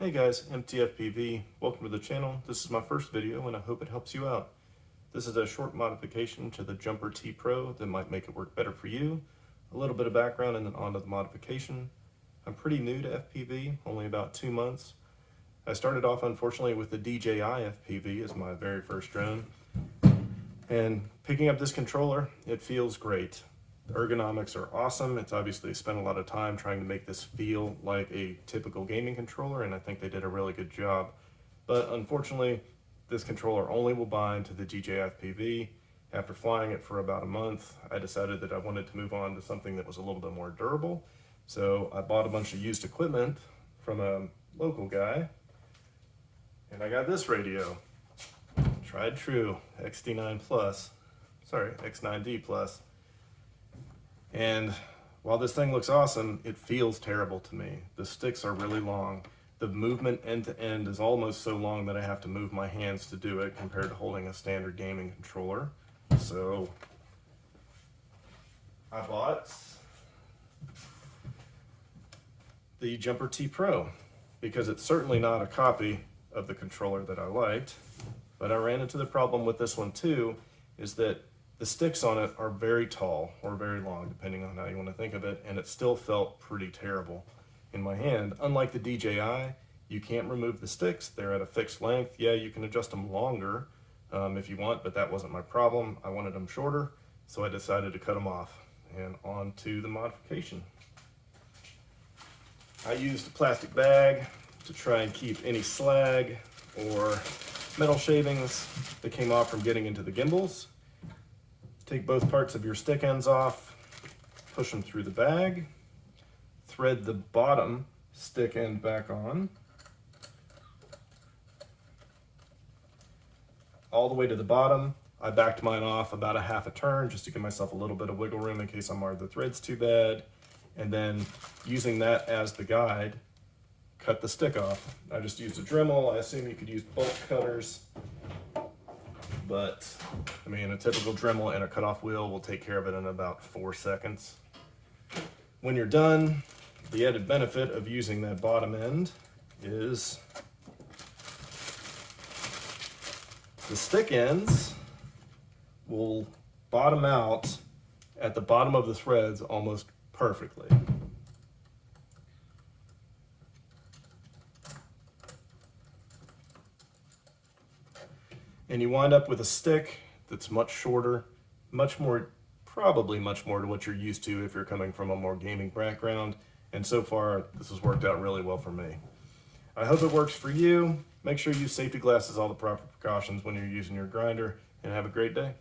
Hey guys, MTFPV. Welcome to the channel. This is my first video and I hope it helps you out. This is a short modification to the Jumper T Pro that might make it work better for you. A little bit of background and then on to the modification. I'm pretty new to FPV, only about 2 months. I started off unfortunately with the DJI FPV as my very first drone. And picking up this controller, it feels great. The ergonomics are awesome. It's obviously spent a lot of time trying to make this feel like a typical gaming controller, and I think they did a really good job. But unfortunately, this controller only will bind to the DJI FPV. After flying it for about a month, I decided that I wanted to move on to something that was a little bit more durable. So I bought a bunch of used equipment from a local guy, and I got this radio. Tried true, XD9 Plus, sorry, X9D Plus. And while this thing looks awesome, it feels terrible to me. The sticks are really long. The movement end to end is almost so long that I have to move my hands to do it compared to holding a standard gaming controller. So I bought the Jumper T Pro because it's certainly not a copy of the controller that I liked, but I ran into the problem with this one too, is that the sticks on it are very tall or very long, depending on how you want to think of it, and it still felt pretty terrible in my hand. Unlike the DJI, you can't remove the sticks. They're at a fixed length. Yeah, you can adjust them longer if you want, but that wasn't my problem. I wanted them shorter, so I decided to cut them off. And on to the modification. I used a plastic bag to try and keep any slag or metal shavings that came off from getting into the gimbals. Take both parts of your stick ends off, push them through the bag, thread the bottom stick end back on, all the way to the bottom. I backed mine off about a half a turn just to give myself a little bit of wiggle room in case I marred the threads too bad. And then using that as the guide, cut the stick off. I just used a Dremel. I assume you could use bolt cutters, but I mean, a typical Dremel and a cutoff wheel will take care of it in about 4 seconds. When you're done, the added benefit of using that bottom end is the stick ends will bottom out at the bottom of the threads almost perfectly. And you wind up with a stick that's much shorter, probably much more to what you're used to if you're coming from a more gaming background. And so far, this has worked out really well for me. I hope it works for you. Make sure you use safety glasses, all the proper precautions when you're using your grinder, and have a great day.